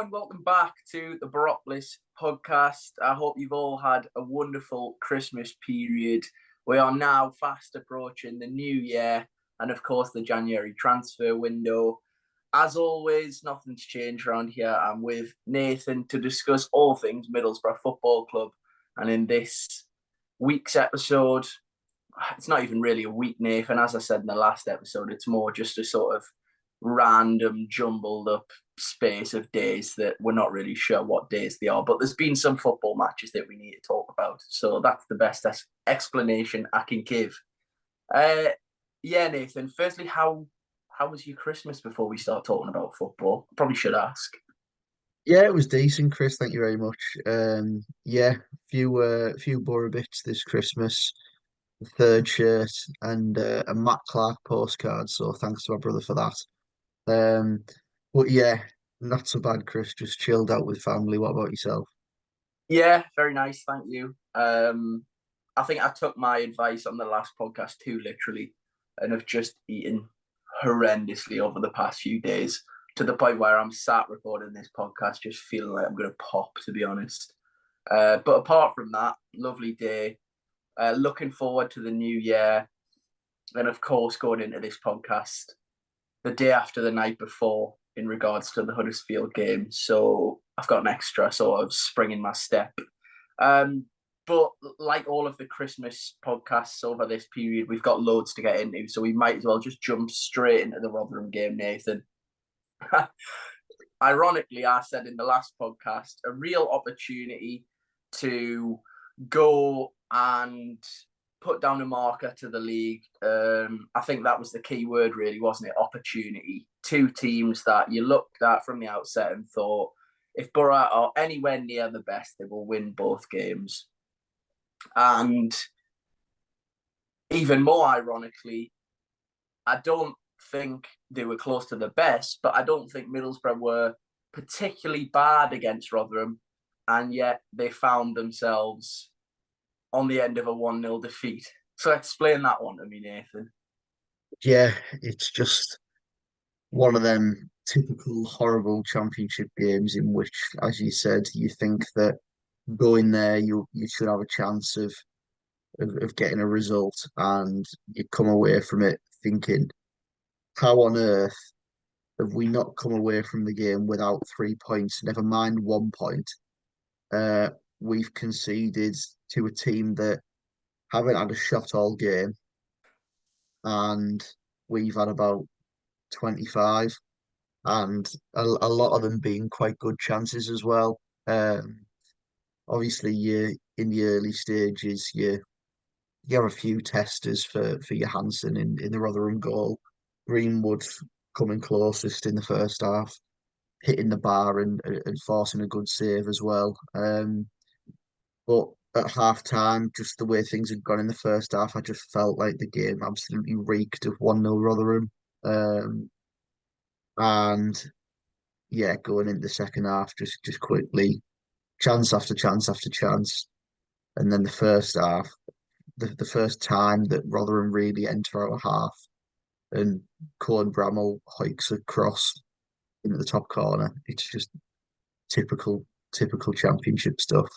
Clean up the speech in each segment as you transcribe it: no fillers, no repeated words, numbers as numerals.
everyone. Welcome back to the Boropolis podcast. I hope you've all had a wonderful Christmas period. We are now fast approaching the new year and, of course, the January transfer window. As always, nothing's changed around here. I'm with Nathan to discuss all things Middlesbrough Football Club. And in this week's episode, it's not even really a week, Nathan. As I said in the last episode, it's more just a sort of random, jumbled up space of days that we're not really sure what days they are. But there's been some football matches that we need to talk about. So that's the best explanation I can give. Yeah, Nathan, firstly, how was your Christmas before we start talking about football? I probably should ask. Yeah, it was decent, Chris. Thank you very much. Yeah, few Borough bits this Christmas. The third shirt and a Matt Clark postcard. So thanks to my brother for that. Um, but yeah, not so bad, Chris. Just chilled out with family. What about yourself? Yeah, very nice. Thank you. I think I took my advice on the last podcast too literally and have just eaten horrendously over the past few days to the point where I'm sat recording this podcast just feeling like I'm going to pop, to be honest. But apart from that, lovely day. Looking forward to the new year. And of course, going into this podcast the day after the night before in regards to the Huddersfield game. So I've got an extra sort of spring in my step. But like all of the Christmas podcasts over this period, we've got loads to get into. So we might as well just jump straight into the Rotherham game, Nathan. Ironically, I said in the last podcast, a real opportunity to go and put down a marker to the league. I think that was the key word, really, wasn't it? Opportunity. Two teams that you looked at from the outset and thought, if Borough are anywhere near the best, they will win both games. And even more ironically, I don't think they were close to the best, but I don't think Middlesbrough were particularly bad against Rotherham. And yet they found themselves on the end of a 1-0 defeat. So explain that one to me, Nathan. Yeah, it's just one of them typical horrible championship games in which, as you said, you think that going there you should have a chance of getting a result, and you come away from it thinking, how on earth have we not come away from the game without 3 points? Never mind 1 point. Uh, we've conceded to a team that haven't had a shot all game, and we've had about 25, and a lot of them being quite good chances as well. Obviously, you in the early stages, you have a few testers for Johansson in the Rotherham goal. Greenwood coming closest in the first half, hitting the bar and forcing a good save as well. But at half time, just the way things had gone in the first half, I just felt like the game absolutely reeked of 1-0 Rotherham. Um, and yeah, going into the second half, just quickly, chance after chance after chance. And then the first half, the first time that Rotherham really enter our half, and Colin Bramall hikes across into the top corner. It's just typical championship stuff.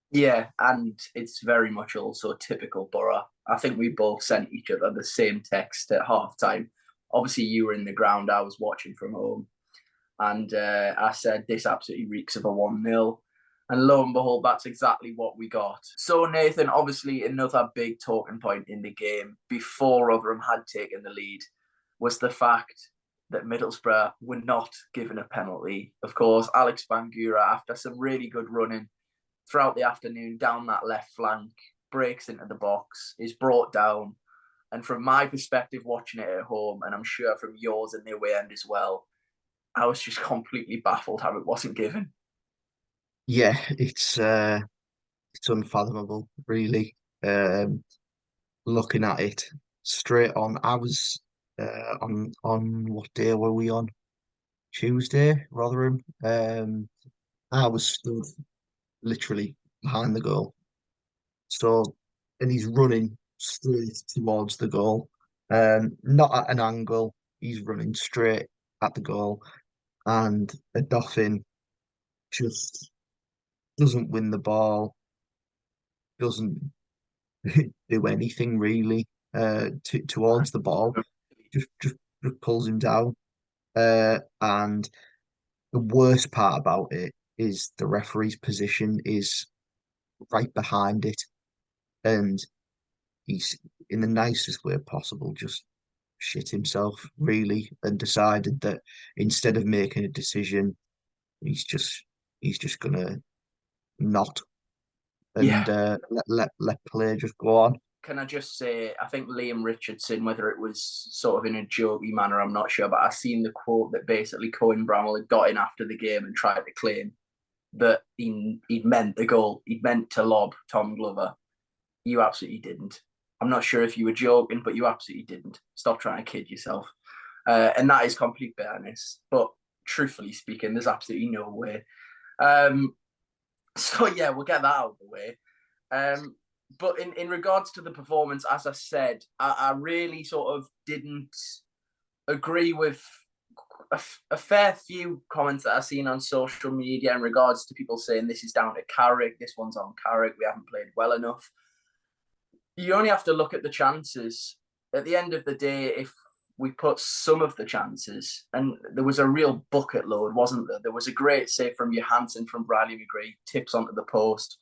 Yeah, and it's very much also typical Borough. I think we both sent each other the same text at half time. Obviously, you were in the ground, I was watching from home. And I said, this absolutely reeks of a 1-0. And lo and behold, that's exactly what we got. So, Nathan, obviously, another big talking point in the game before Rotherham had taken the lead was the fact that Middlesbrough were not given a penalty. Of course, Alex Bangura, after some really good running throughout the afternoon down that left flank, breaks into the box, is brought down. And from my perspective, watching it at home, and I'm sure from yours and the away end as well, I was just completely baffled how it wasn't given. Yeah, it's unfathomable, really. Um, Looking at it straight on, I was on what day were we on? Tuesday, Rotherham. I was stood literally behind the goal. So, and he's running straight towards the goal. Not at an angle. He's running straight at the goal, and a Dolphin. just doesn't win the ball, doesn't do anything really towards the ball, just just pulls him down. And the worst part about it is the referee's position is right behind it, and he's in the nicest way possible, just shit himself really, and decided that instead of making a decision, he's just he's just gonna not and Yeah. let play just go on. Can I just say, I think Liam Richardson, whether it was sort of in a jokey manner, I'm not sure, but I seen the quote that basically Cohen Bramall had got in after the game and tried to claim that he'd meant the goal, he'd meant to lob Tom Glover. You absolutely didn't. I'm not sure if you were joking, but you absolutely didn't. Stop trying to kid yourself. And that is complete fairness. But truthfully speaking, there's absolutely no way. Um, so yeah, we'll get that out of the way. But in regards to the performance, as I said, I really sort of didn't agree with a fair few comments that I've seen on social media in regards to people saying this is down to Carrick, this one's on Carrick, we haven't played well enough. You only have to look at the chances. At the end of the day, if we put some of the chances, and there was a real bucket load, wasn't there? There was a great save from Johansson from Bradley McGree, tips onto the post.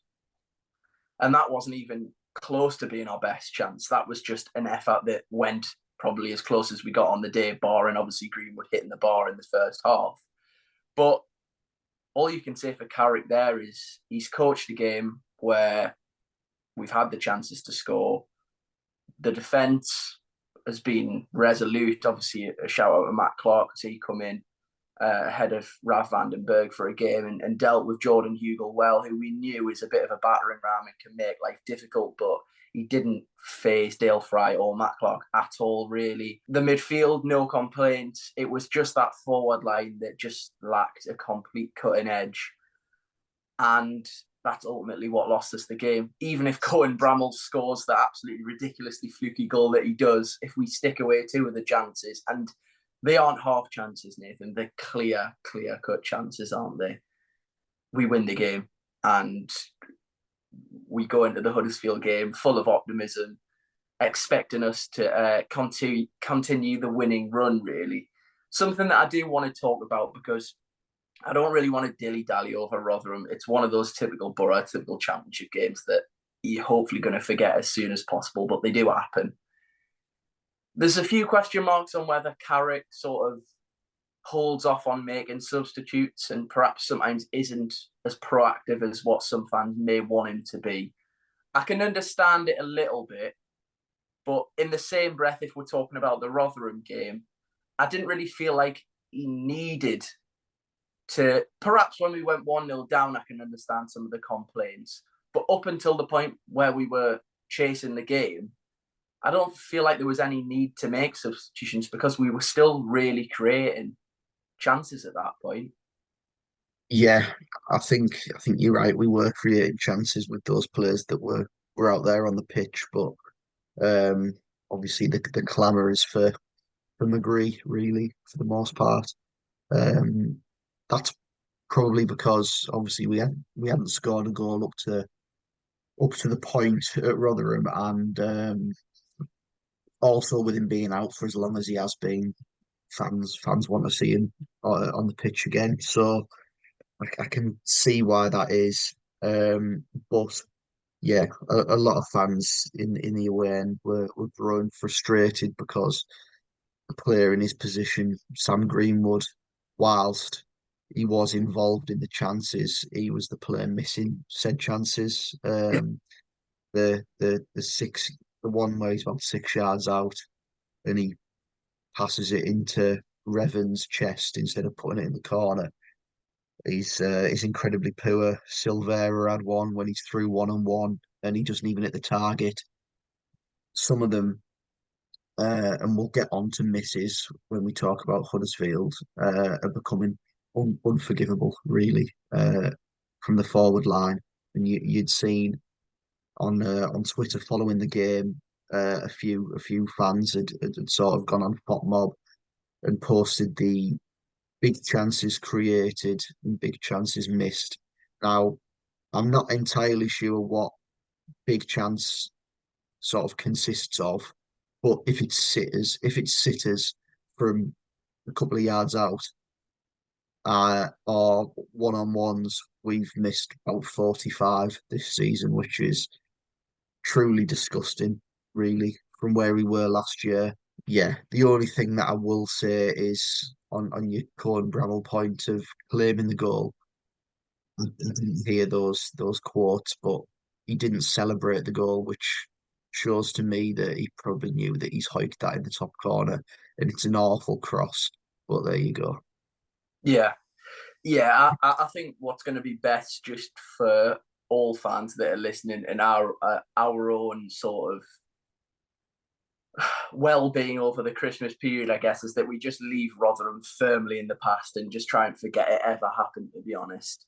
And that wasn't even close to being our best chance. That was just an effort that went probably as close as we got on the day, bar and obviously Greenwood hitting the bar in the first half. But all you can say for Carrick there is he's coached a game where we've had the chances to score. The defence has been resolute. Obviously, a shout out to Matt Clark as he come in ahead of Rav van den Berg for a game and dealt with Jordan Hugill well, who we knew is a bit of a battering ram and can make life difficult, but he didn't phase Dale Fry or Matt Clark at all, really. The midfield, no complaints. It was just that forward line that just lacked a complete cutting edge. And that's ultimately what lost us the game. Even if Cohen Bramall scores the absolutely ridiculously fluky goal that he does, if we stick away two of the chances, and they aren't half chances, Nathan, they're clear-cut chances, aren't they? We win the game and we go into the Huddersfield game full of optimism, expecting us to continue the winning run, really. Something that I do want to talk about because I don't really want to dilly-dally over Rotherham. It's one of those typical Borough, typical Championship games that you're hopefully going to forget as soon as possible, but they do happen. There's a few question marks on whether Carrick sort of holds off on making substitutes and perhaps sometimes isn't as proactive as what some fans may want him to be. I can understand it a little bit, but in the same breath, if we're talking about the Rotherham game, I didn't really feel like he needed to. Perhaps when we went 1-0 down, I can understand some of the complaints. But up until the point where we were chasing the game, I don't feel like there was any need to make substitutions because we were still really creating chances at that point. Yeah, I think you're right. We were creating chances with those players that were out there on the pitch, but um, obviously the clamour is for McGree really for the most part. Um, that's probably because obviously we hadn't scored a goal up to the point at Rotherham, and also with him being out for as long as he has been, fans want to see him on the pitch again. So I can see why that is. But yeah, a lot of fans in the away end were growing frustrated because the player in his position, Sam Greenwood, whilst he was involved in the chances, he was the player missing said chances. The one where he's about 6 yards out and he passes it into Revan's chest instead of putting it in the corner. He's incredibly poor. Silvera had one when he's through 1-on-1 and he doesn't even hit the target. Some of them, and we'll get on to misses when we talk about Huddersfield, are becoming unforgivable, really, from the forward line. And you'd seen on Twitter following the game, a few fans had sort of gone on FotMob and posted the big chances created and big chances missed. Now, I'm not entirely sure what big chance sort of consists of, but if it's sitters from a couple of yards out, or one-on-ones, we've missed about 45 this season, which is truly disgusting, really, from where we were last year. Yeah, the only thing that I will say is on your Cohen Bramall point of claiming the goal. I didn't hear those quotes, but he didn't celebrate the goal, which shows to me that he probably knew that he's hiked that in the top corner, and it's an awful cross. But there you go. Yeah, yeah. I think what's going to be best just for all fans that are listening and our own sort of well-being over the Christmas period, I guess, is that we just leave Rotherham firmly in the past and just try and forget it ever happened, to be honest.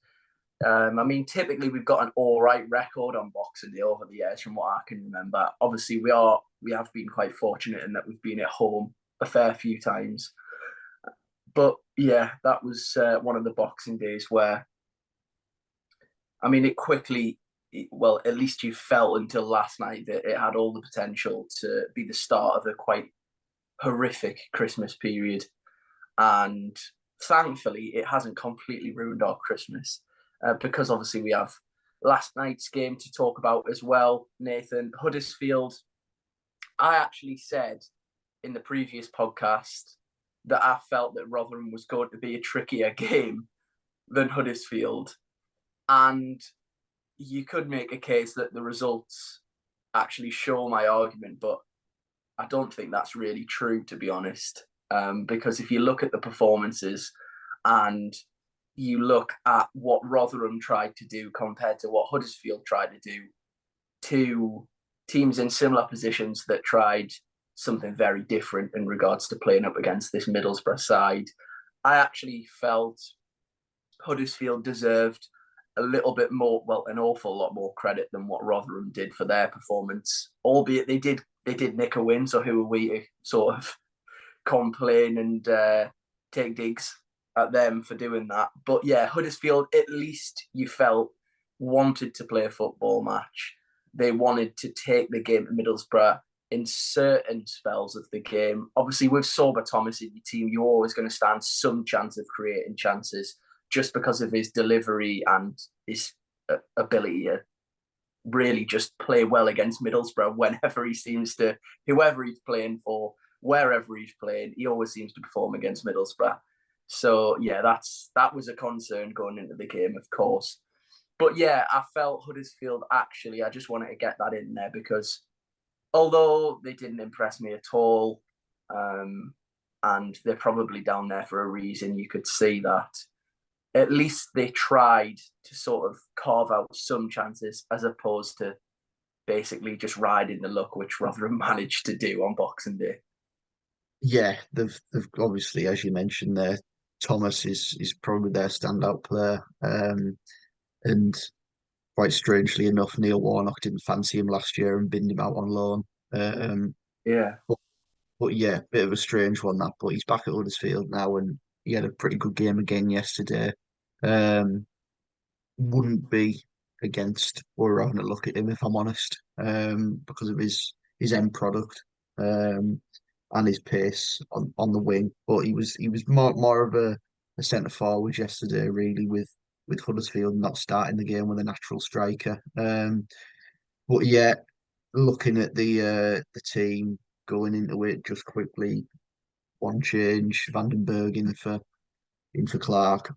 I mean, typically we've got an all right record on Boxing Day over the years, from what I can remember. Obviously, we have been quite fortunate in that we've been at home a fair few times. But yeah, that was one of the Boxing Days where, I mean, it quickly, well, at least you felt until last night that it had all the potential to be the start of a quite horrific Christmas period. And thankfully, it hasn't completely ruined our Christmas, because obviously we have last night's game to talk about as well. Nathan, Huddersfield. I actually said in the previous podcast that I felt that Rotherham was going to be a trickier game than Huddersfield. And you could make a case that the results actually show my argument, but I don't think that's really true, to be honest. Because if you look at the performances and you look at what Rotherham tried to do compared to what Huddersfield tried to do, two teams in similar positions that tried something very different in regards to playing up against this Middlesbrough side, I actually felt Huddersfield deserved a little bit more, well, an awful lot more credit than what Rotherham did for their performance. Albeit they did nick a win, so who are we to sort of complain and take digs at them for doing that? But yeah, Huddersfield, at least you felt, wanted to play a football match. They wanted to take the game to Middlesbrough in certain spells of the game. Obviously, with Sorba Thomas in your team, you're always going to stand some chance of creating chances just because of his delivery and his ability to really just play well against Middlesbrough whenever he seems to, whoever he's playing for, wherever he's playing, he always seems to perform against Middlesbrough. So yeah, that was a concern going into the game, of course. But yeah, I felt Huddersfield actually, I just wanted to get that in there because although they didn't impress me at all, and they're probably down there for a reason, you could see that. At least they tried to sort of carve out some chances as opposed to basically just riding the luck, which Rotherham managed to do on Boxing Day. Yeah, they've obviously, as you mentioned there, Thomas is probably their standout player. And quite strangely enough, Neil Warnock didn't fancy him last year and binned him out on loan. Um, Yeah. but, but yeah, bit of a strange one that, but he's back at Huddersfield now and he had a pretty good game again yesterday. Um, wouldn't be against or having a look at him if I'm honest, because of his end product, and his pace on the wing. But he was more of a centre forward yesterday, really, with Huddersfield not starting the game with a natural striker. But yeah, looking at the team going into it just quickly, one change, Vandenberg in for Clark,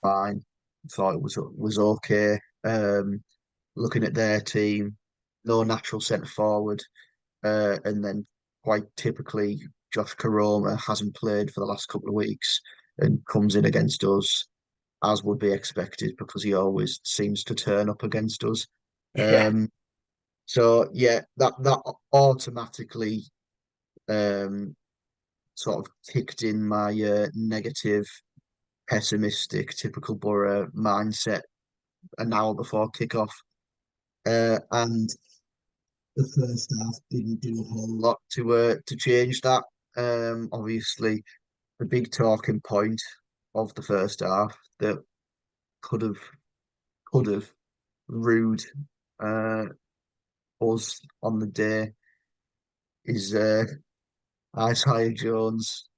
fine. Thought it was okay. Looking at their team, no natural centre forward, and then quite typically Josh Karoma hasn't played for the last couple of weeks and comes in against us as would be expected because he always seems to turn up against us. Yeah. Um, so yeah, that automatically um, sort of kicked in my negative, pessimistic, typical Borough mindset an hour before kickoff. And the first half didn't do a whole lot to change that. Obviously, the big talking point of the first half that could have could have rued uh, us on the day is Isaiah Jones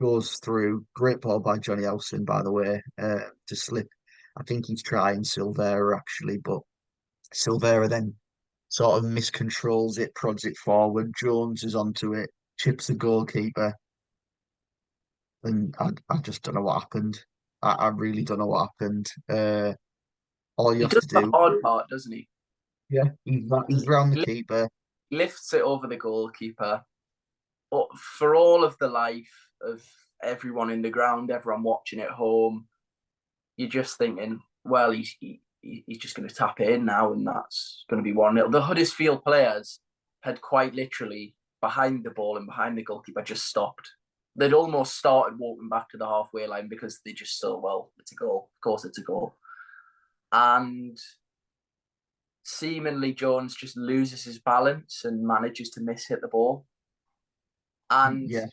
goes through. Great ball by Johnny Elson, by the way, to slip. I think he's trying Silvera actually, but Silvera then sort of miscontrols it, prods it forward. Jones is onto it, chips the goalkeeper, and I just don't know what happened. I really don't know what happened. All you He have does to the do, hard part, doesn't he? yeah, he's round the He keeper. lifts it over the goalkeeper. But for all of the life of everyone in the ground, everyone watching at home, you're just thinking, well, he's just going to tap it in now, and that's going to be 1-0. The Huddersfield players had quite literally, behind the ball and behind the goalkeeper, just stopped. They'd almost started walking back to the halfway line because they just thought, well, it's a goal. Of course it's a goal. And seemingly Jones just loses his balance and manages to miss hit the ball. And Yeah,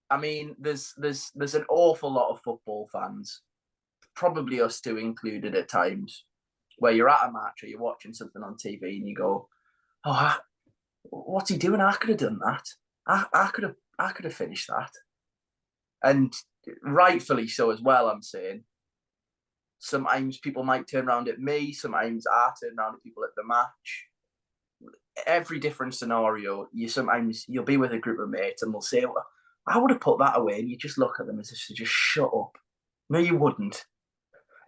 I mean, there's an awful lot of football fans, probably us two included at times, where you're at a match or you're watching something on TV and you go, "Oh, what's he doing? I could have done that. I could have finished that." And rightfully so as well. I'm saying sometimes people might turn around at me. Sometimes I turn around at people at the match. Every different scenario, you'll be with a group of mates and they'll say, well, I would have put that away, and you just look at them as if to just shut up. No, you wouldn't.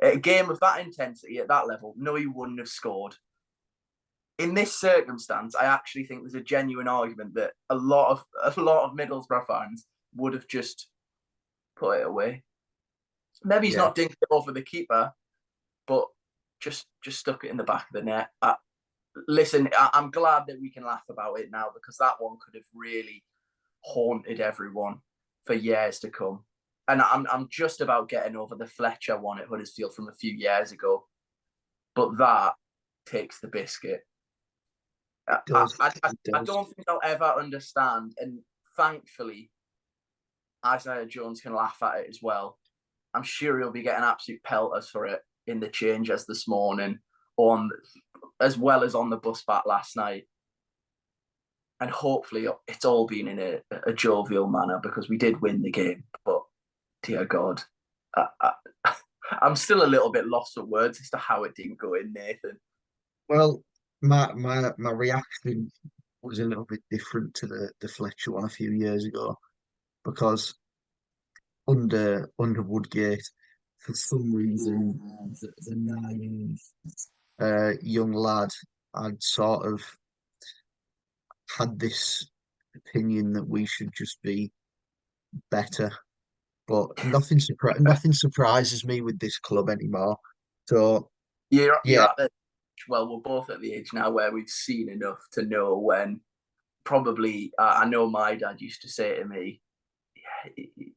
At a game of that intensity at that level, no, you wouldn't have scored. In this circumstance, I actually think there's a genuine argument that a lot of Middlesbrough fans would have just put it away. Maybe he's yeah. not dinked it over the keeper, but just stuck it in the back of the net. Listen, I'm glad that we can laugh about it now, because that one could have really haunted everyone for years to come. And I'm just about getting over the Fletcher one at Huddersfield from a few years ago, but that takes the biscuit. It does. It I does. don't think I'll ever understand, and thankfully Isaiah Jones can laugh at it as well. I'm sure he'll be getting absolute pelters for it in the changes this morning, on as well as on the bus back last night. And hopefully it's all been in a jovial manner, because we did win the game. But dear God, I'm still a little bit lost for words as to how it didn't go in, Nathan. Well, my reaction was a little bit different to the Fletcher one a few years ago because under Woodgate, for some reason, the naive young lad had sort of had this opinion that we should just be better. But nothing surprises me with this club anymore. So You're yeah, at the well, we're both at the age now where we've seen enough to know when. Probably, I know my dad used to say to me,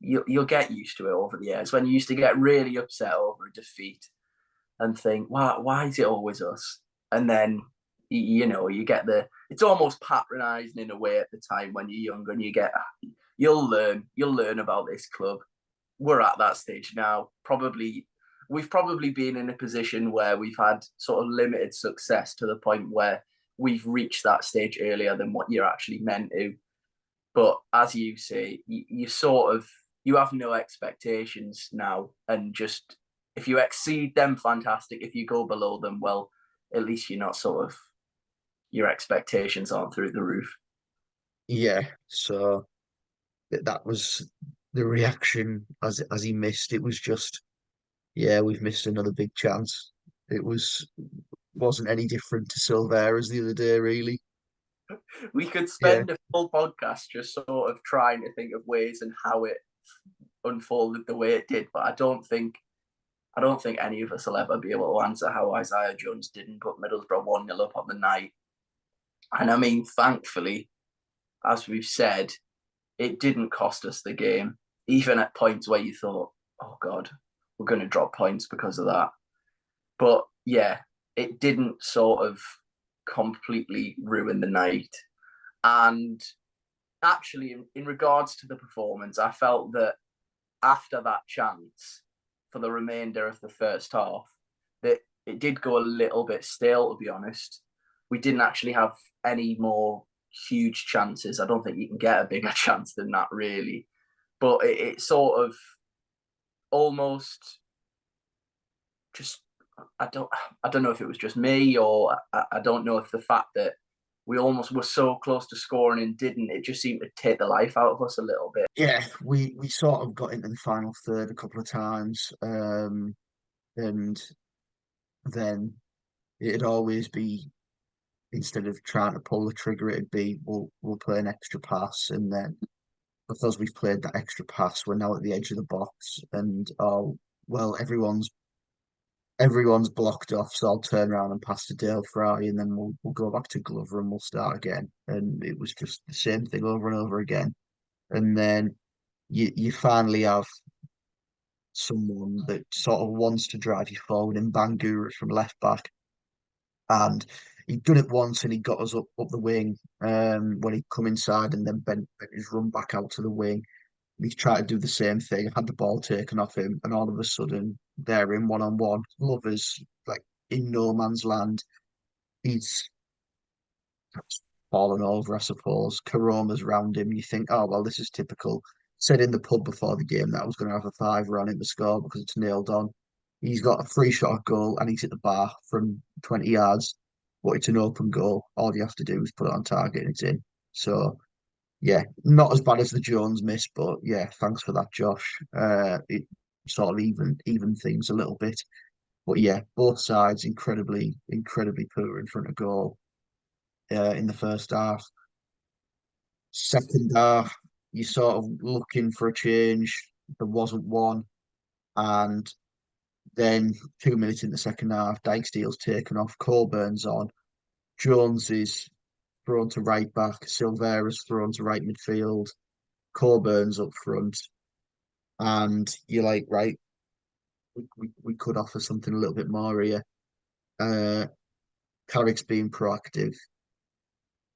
you'll get used to it over the years. When you used to get really upset over a defeat and think, why is it always us? And then, you get it's almost patronizing in a way at the time when you're younger, and you'll learn about this club. We're at that stage now. We've probably been in a position where we've had sort of limited success to the point where we've reached that stage earlier than what you're actually meant to. But as you say, you have no expectations now, and just if you exceed them, fantastic. If you go below them, well, at least you're not sort of your expectations aren't through the roof. yeah. So that was the reaction as he missed. It was just, yeah, we've missed another big chance. It wasn't any different to Silvera's the other day, really. We could Yeah, spend a full podcast just sort of trying to think of ways and how it unfolded the way it did, but I don't think any of us will ever be able to answer how Isaiah Jones didn't put Middlesbrough 1-0 up on the night. And I mean, thankfully, as we've said, it didn't cost us the game, even at points where you thought, oh God, we're going to drop points because of that. But yeah, it didn't sort of completely ruin the night. And actually, in regards to the performance, I felt that after that chance for the remainder of the first half, that it did go a little bit stale, to be honest. We didn't actually have any more huge chances. I don't think you can get a bigger chance than that, really. But it sort of almost just, I don't know if it was just me, or I don't know if the fact that we almost were so close to scoring and didn't, it just seemed to take the life out of us a little bit. Yeah, we sort of got into the final third a couple of times, and then it'd always be, instead of trying to pull the trigger, it'd be we'll play an extra pass, and then because we've played that extra pass, we're now at the edge of the box, and oh well, everyone's blocked off, so I'll turn around and pass to Dale Fry, and then we'll go back to Glover and we'll start again. And it was just the same thing over and over again. And then you finally have someone that sort of wants to drive you forward in Bangura from left back. And he'd done it once and he got us up the wing when he'd come inside and then bent his run back out to the wing. He tried to do the same thing, had the ball taken off him, and all of a sudden they're in one on one. Lovers like in no man's land. He's fallen over, I suppose. Karoma's round him. You think, oh well, this is typical. Said in the pub before the game that I was going to have a fiver on him to score because it's nailed on. He's got a free shot goal and he's hit the bar from 20 yards, but it's an open goal. All you have to do is put it on target and it's in. So yeah, not as bad as the Jones miss, but yeah, thanks for that, Josh. It sort of even things a little bit. But yeah, both sides incredibly poor in front of goal in the first half. Second half, you're sort of looking for a change. There wasn't one. And then 2 minutes in the second half, Dykesteel's taken off, Colburn's on, Jones is thrown to right back, Silvera's thrown to right midfield, Colburn's up front, and you're like, right, we could offer something a little bit more here. Uh, Carrick's being proactive,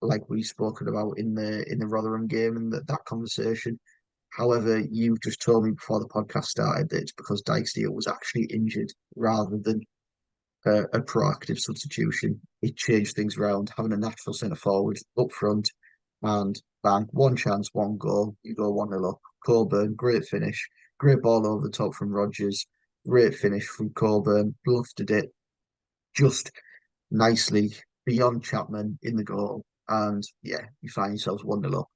like we've spoken about in the Rotherham game and that conversation. However, you just told me before the podcast started that it's because Dijksteel was actually injured rather than a proactive substitution. It changed things around, having a natural centre forward up front, and bang, one chance, one goal, you go 1-0 up. Coburn, great finish, great ball over the top from Rodgers, great finish from Coburn, bluffed it just nicely beyond Chapman in the goal, and yeah, you find yourselves 1-0 up.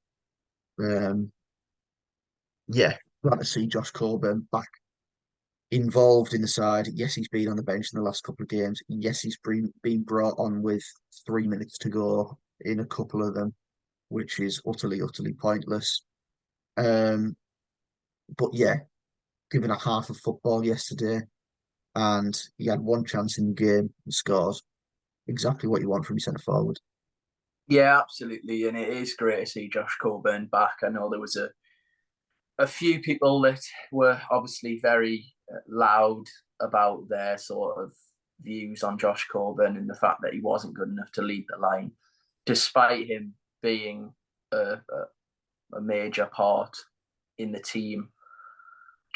Yeah, glad to see Josh Coburn back involved in the side. Yes, he's been on the bench in the last couple of games. Yes, he's been brought on with 3 minutes to go in a couple of them, which is utterly pointless. Um, but yeah, given a half of football yesterday, and he had one chance in the game and scores. Exactly what you want from your centre forward. Yeah, absolutely. And it is great to see Josh Coburn back. I know there was a few people that were obviously very loud about their sort of views on Josh Coburn and the fact that he wasn't good enough to lead the line, despite him being a major part in the team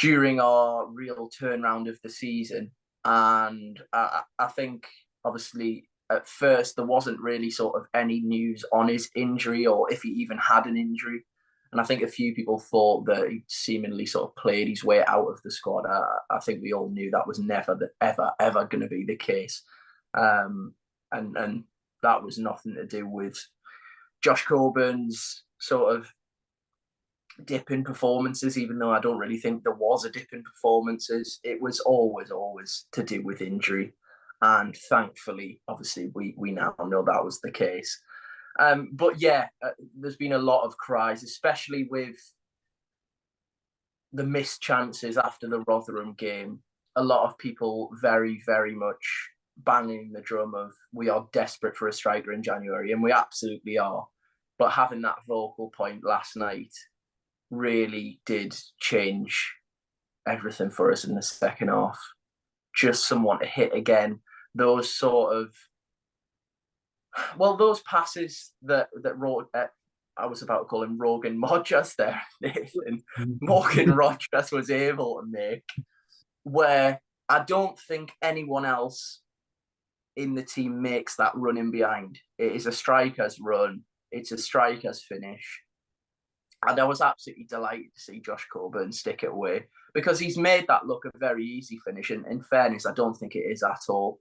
during our real turnaround of the season. And I think, obviously, at first there wasn't really sort of any news on his injury or if he even had an injury. And I think a few people thought that he seemingly sort of played his way out of the squad. I think we all knew that was never, ever going to be the case. And that was nothing to do with Josh Coburn's sort of dip in performances, even though I don't really think there was a dip in performances. It was always to do with injury. And thankfully, obviously, we now know that was the case. But yeah, there's been a lot of cries, especially with the missed chances after the Rotherham game. A lot of people very much banging the drum of we are desperate for a striker in January, and we absolutely are. But having that vocal point last night really did change everything for us in the second half. Just someone to hit again. Those sort of, well, those passes that I was about to call him Rogan Rogers there, Nathan. Morgan Rogers was able to make, where I don't think anyone else in the team makes that run in behind. It is a striker's run. It's a striker's finish. And I was absolutely delighted to see Josh Coburn stick it away, because he's made that look a very easy finish. And in fairness, I don't think it is at all.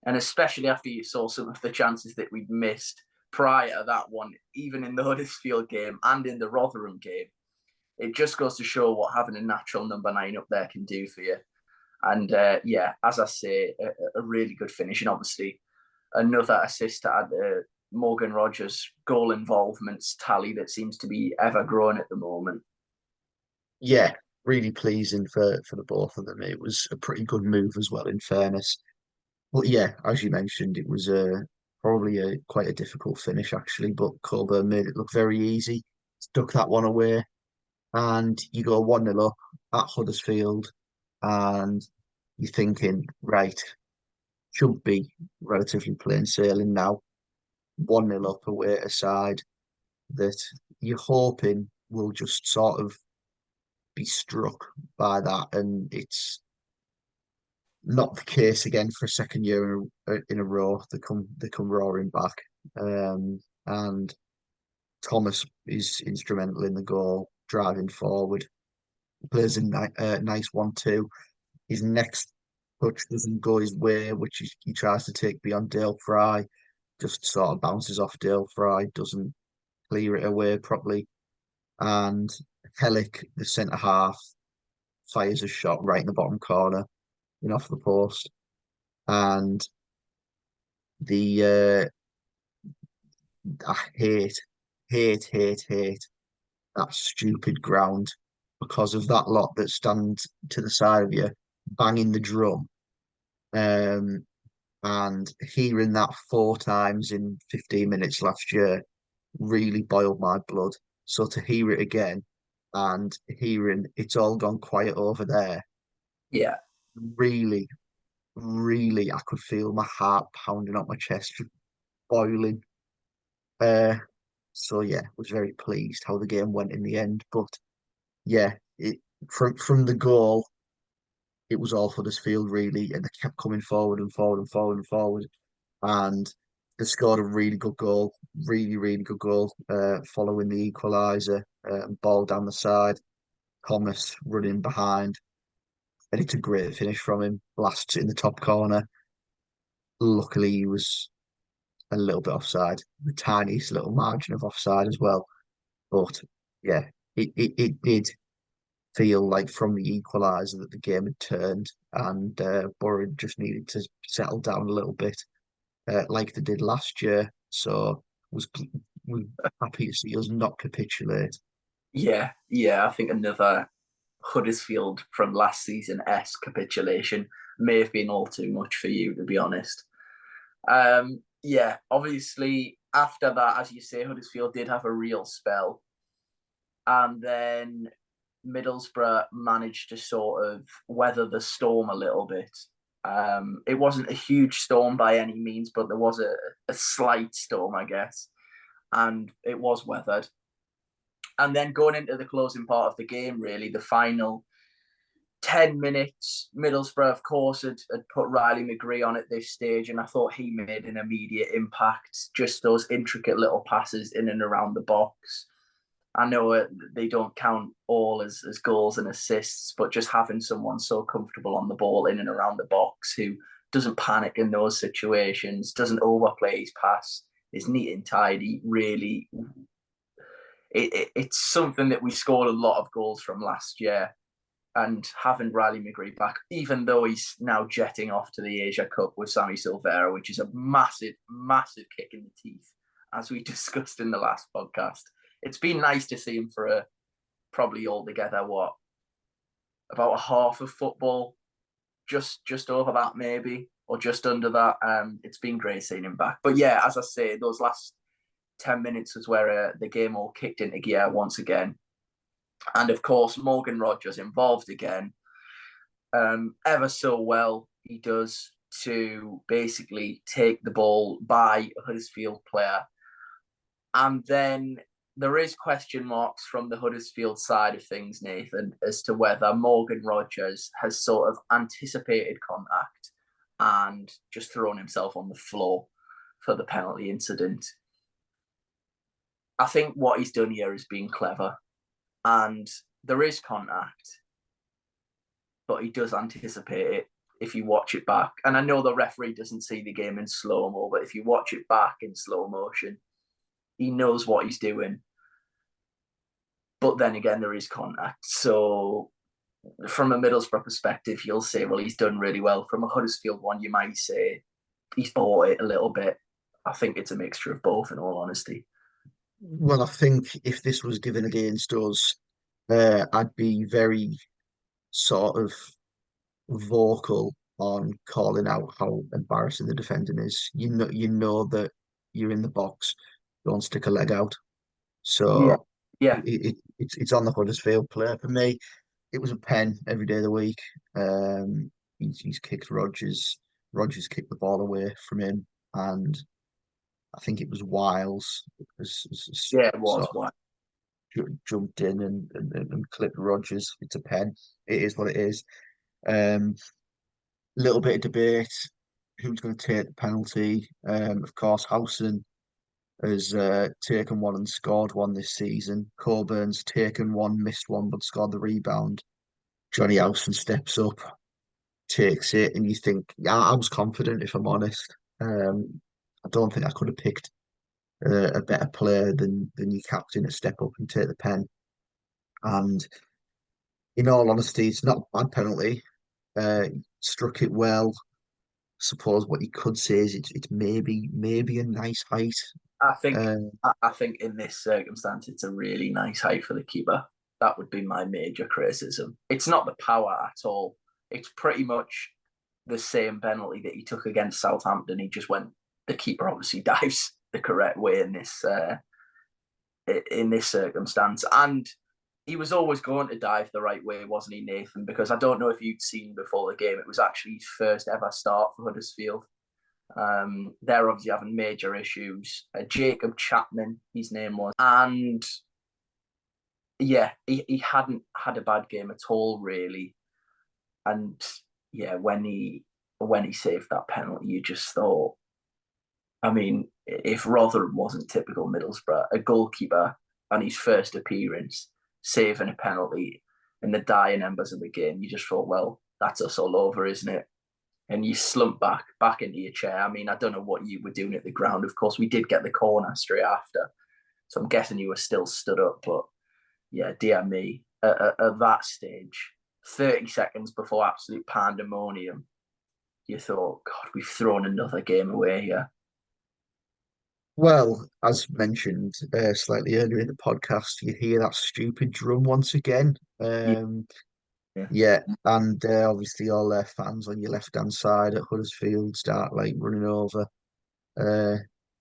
And especially after you saw some of the chances that we'd missed prior to that one, even in the Huddersfield game and in the Rotherham game, it just goes to show what having a natural number 9 up there can do for you. And yeah, as I say, a really good finish. And obviously, another assist to add Morgan Rogers' goal involvements tally that seems to be ever growing at the moment. Yeah, really pleasing for the both of them. It was a pretty good move as well, in fairness. But yeah, as you mentioned, it was probably quite a difficult finish actually. But Coburn made it look very easy. Stuck that one away, and you go 1-0 up at Huddersfield, and you're thinking, right, should be relatively plain sailing now. 1-0 up away at a side that you're hoping will just sort of be struck by that, and it's not the case again for a second year in a row. They come roaring back, and Thomas is instrumental in the goal, driving forward, plays a nice 1-2. His next touch doesn't go his way, which he tries to take beyond Dale Fry, just sort of bounces off Dale Fry, doesn't clear it away properly, and Hellick, the centre half, fires a shot right in the bottom corner and off the post. And the I hate that stupid ground because of that lot that stand to the side of you banging the drum. Um, and hearing that 4 times in 15 minutes last year really boiled my blood. So to hear it again and hearing it's all gone quiet over there, Yeah, really, really, I could feel my heart pounding up my chest, just boiling. Uh, so yeah, was very pleased how the game went in the end. But yeah, from the goal, it was all Huddersfield really, and they kept coming forward and forward and forward and forward, and they scored a really good goal, really really good goal. Following the equaliser, ball down the side, Thomas running behind, and it's a great finish from him. Blasts it in the top corner. Luckily, he was a little bit offside, the tiniest little margin of offside as well. But yeah, it did feel like from the equaliser that the game had turned, and Borough just needed to settle down a little bit, like they did last year. So was was happy to see us not capitulate. yeah. I think another Huddersfield from last season-esque capitulation may have been all too much for you, to be honest. Yeah, obviously after that, as you say, Huddersfield did have a real spell, and then Middlesbrough managed to sort of weather the storm a little bit. It wasn't a huge storm by any means, but there was a slight storm, I guess, and it was weathered. And then going into the closing part of the game, really, the final 10 minutes, Middlesbrough, of course, had put Riley McGree on at this stage, and I thought he made an immediate impact. Just those intricate little passes in and around the box. I know they don't count all as goals and assists, but just having someone so comfortable on the ball in and around the box who doesn't panic in those situations, doesn't overplay his pass, is neat and tidy, really. It's something that we scored a lot of goals from last year, and having Riley McGree back, even though he's now jetting off to the Asia Cup with Sammy Silvera, which is a massive, massive kick in the teeth, as we discussed in the last podcast. It's been nice to see him for probably altogether, about a half of football, just over that maybe, or just under that. It's been great seeing him back. But yeah, as I say, those last 10 minutes was where the game all kicked into gear once again. And of course, Morgan Rogers involved again. Ever so well, he does, to basically take the ball by a Huddersfield player. And then there is question marks from the Huddersfield side of things, Nathan, as to whether Morgan Rogers has sort of anticipated contact and just thrown himself on the floor for the penalty incident. I think what he's done here is being clever, and there is contact, but he does anticipate it if you watch it back. And I know the referee doesn't see the game in slow-mo, but if you watch it back in slow motion, he knows what he's doing. But then again, there is contact. So from a Middlesbrough perspective, you'll say, well, he's done really well. From a Huddersfield one, you might say he's bought it a little bit. I think it's a mixture of both, in all honesty. Well, I think if this was given against us, I'd be very sort of vocal on calling out how embarrassing the defending is. You know that you're in the box, don't stick a leg out. Yeah, So yeah, it's on the Huddersfield player. For me, it was a pen every day of the week. He's kicked Rogers. Rogers kicked the ball away from him, and I think it was Wiles yeah. It sort was of one. jumped in and clipped Rogers. It's a pen. It is what it is. Um, Little bit of debate. Who's going to take the penalty? Of course, HOWSON has taken one and scored one this season. Coburn's taken one, missed one, but scored the rebound. Johnny Howson steps up, takes it, and you think, yeah, I was confident if I'm honest. I don't think I could have picked a better player than your captain to step up and take the pen. And in all honesty, it's not a bad penalty. Struck it well. Suppose what you could say is it's maybe a nice height. I think Uh, I think in this circumstance, it's a really nice height for the keeper. That would be my major criticism. It's not the power at all. It's pretty much the same penalty that he took against Southampton. He just went. The keeper obviously dives the correct way in this circumstance, and he was always going to dive the right way, wasn't he, Nathan? Because I don't know if you'd seen before the game, it was actually his first ever start for Huddersfield. They're obviously having major issues. Jacob Chapman, his name was, and yeah, he hadn't had a bad game at all, really. And yeah, when he saved that penalty, you just thought, I mean, if Rotherham wasn't typical Middlesbrough, a goalkeeper on his first appearance saving a penalty in the dying embers of the game, you just thought, well, that's us all over, isn't it? And you slump back into your chair. I mean, I don't know what you were doing at the ground. Of course, we did get the corner straight after, so I'm guessing you were still stood up. But yeah, dear me, at that stage, 30 seconds before absolute pandemonium, you thought, God, we've thrown another game away here. well, as mentioned slightly earlier in the podcast, you hear that stupid drum once again. Yeah, yeah, Yeah, and obviously all their fans on your left hand side at Huddersfield start like running over uh,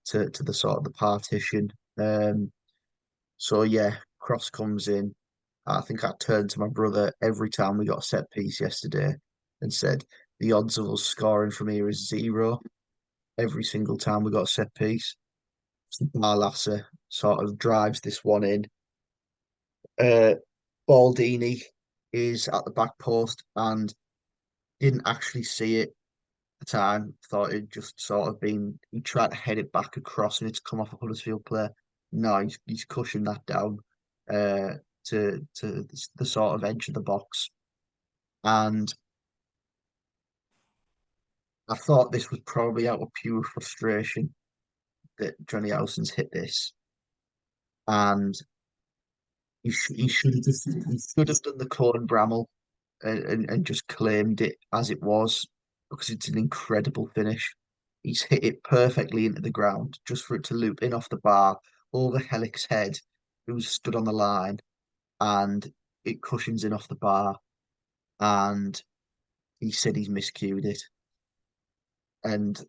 to the sort of the partition. So yeah, cross comes in. I think I turned to my brother every time we got a set piece yesterday and said the odds of us scoring from here is zero every single time we got a set piece. Marlasser sort of drives this one in. Uh, Baldini is at the back post and didn't actually see it at the time. Thought it just sort of been, he tried to head it back across and it's come off a Huddersfield player. No, he's cushioned that down to the sort of edge of the box. And I thought this was probably out of pure frustration that Johnny Howson's hit this. And he should have he should have done the Cohen Bramall and just claimed it as it was because it's an incredible finish. He's hit it perfectly into the ground just for it to loop in off the bar over Hellick's head, who's stood on the line, and it cushions in off the bar. And he said he's miscued it. And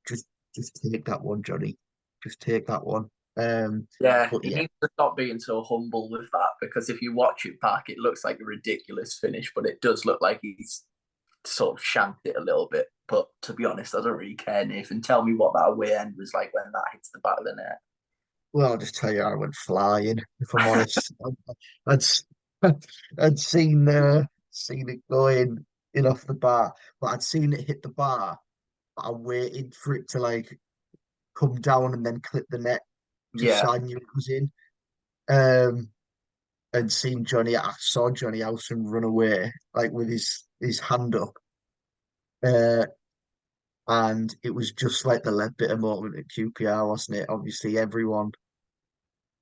just just take that one, Johnny. Just take that one. yeah. But He yeah, needs to stop being so humble with that, because if you watch it back, it looks like a ridiculous finish, but it does look like he's sort of shanked it a little bit. But to be honest, I don't really care, Nathan. Tell me what that away end was like when that hits the back of the net. Well, I'll just tell you, I went flying. If I'm honest, I'd s- I'd seen it going in off the bar, but I'd seen it hit the bar. But I waited for it to like come down and then clip the net, just Yeah, so I knew it was in. Um, and I saw Johnny HOWSON run away like with his hand up. Uh, and it was just like the Ledbetter moment at QPR, wasn't it? Obviously, everyone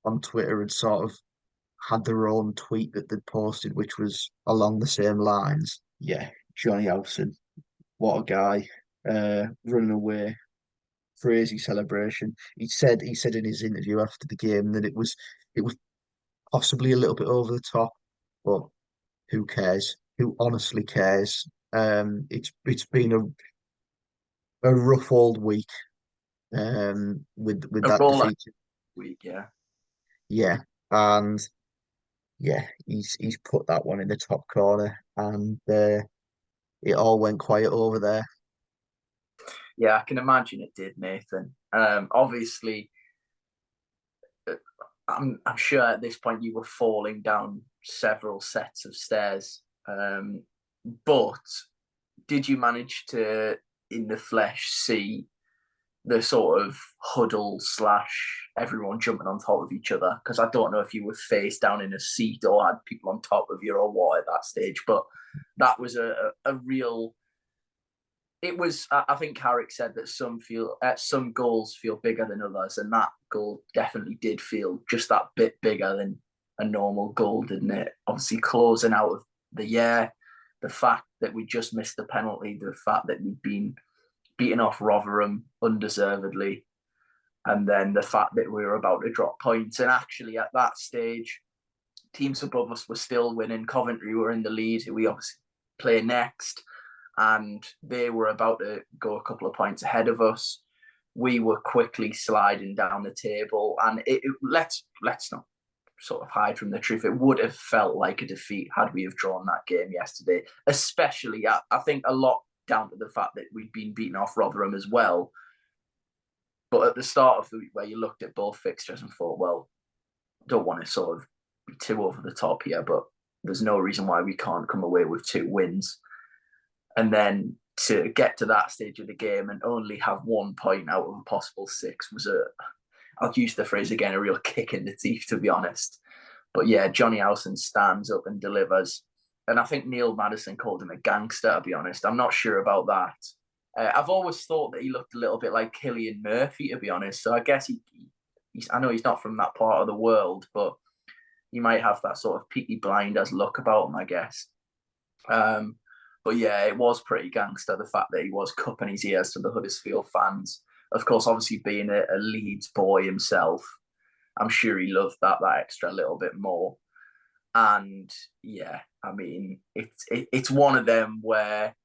on Twitter had sort of had their own tweet that they'd posted, which was along the same lines. Yeah, Johnny HOWSON, what a guy, running away, crazy celebration. He said in his interview after the game that it was possibly a little bit over the top, but who cares? Who honestly cares? It's been a rough old week with a that roller defeat. week. Yeah, Yeah, and yeah, he's put that one in the top corner, and it all went quiet over there. yeah, I can imagine it did, Nathan. Obviously, I'm sure at this point you were falling down several sets of stairs. But did you manage to, in the flesh, see the sort of huddle slash everyone jumping on top of each other? Because I don't know if you were face down in a seat or had people on top of you or what at that stage, but that was a real. It was. I think Carrick said that some goals feel bigger than others, and that goal definitely did feel just that bit bigger than a normal goal, didn't it? Obviously, closing out of the year, the fact that we just missed the penalty, the fact that we'd been beaten off Rotherham undeservedly, and then the fact that we were about to drop points. And actually, at that stage, teams above us were still winning. Coventry were in the lead, who we obviously play next, and they were about to go a couple of points ahead of us. We were quickly sliding down the table, and let's not sort of hide from the truth. It would have felt like a defeat had we have drawn that game yesterday, especially I think a lot down to the fact that we'd been beaten off Rotherham as well. But at the start of the week, where you looked at both fixtures and thought, well, don't want to sort of be too over the top here, but there's no reason why we can't come away with 2 wins. And then to get to that stage of the game and only have 1 point out of a possible 6 was I'll use the phrase again, a real kick in the teeth, to be honest. But yeah, Johnny HOWSON stands up and delivers. And I think Neil Maddison called him a gangster, to be honest. I'm not sure about that. I've always thought that he looked a little bit like Cillian Murphy, to be honest. So I guess I know he's not from that part of the world, but he might have that sort of Peaky Blinders look about him, I guess. Um, but yeah, it was pretty gangster, the fact that he was cupping his ears to the Huddersfield fans. Of course, obviously being a Leeds boy himself, I'm sure he loved that extra little bit more. And yeah, I mean, it's one of them where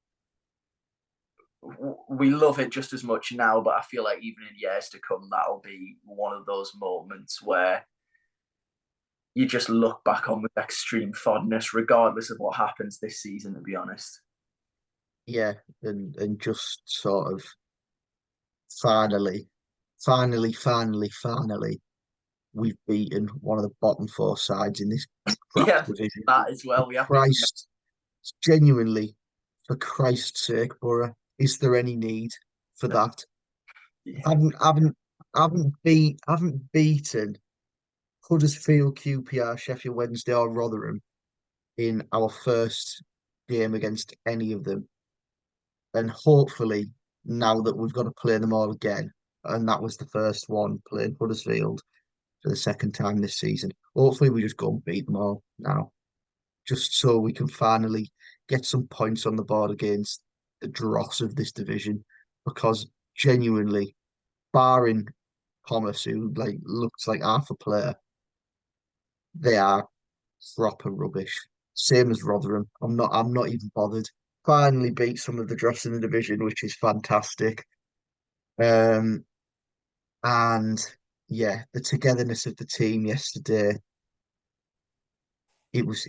we love it just as much now, but I feel like even in years to come, that'll be one of those moments where you just look back on with extreme fondness, regardless of what happens this season, to be honest. Yeah, and just sort of finally, finally, we've beaten one of the bottom four sides in this crap Yeah, division. that as For well. We haven't even. Christ, genuinely, for Christ's sake, Borough, is there any need for that? Yeah, Haven't beaten Huddersfield, QPR, Sheffield Wednesday, or Rotherham in our first game against any of them. And hopefully, now that we've got to play them all again, and that was the first one playing Huddersfield for the second time this season. Hopefully, we just go and beat them all now, just so we can finally get some points on the board against the dross of this division. Because genuinely, barring Thomas, who like looks like half a player, they are proper rubbish. Same as Rotherham. I'm not even bothered. Finally beat some of the dross in the division, which is fantastic. Um, and yeah, the togetherness of the team yesterday, it was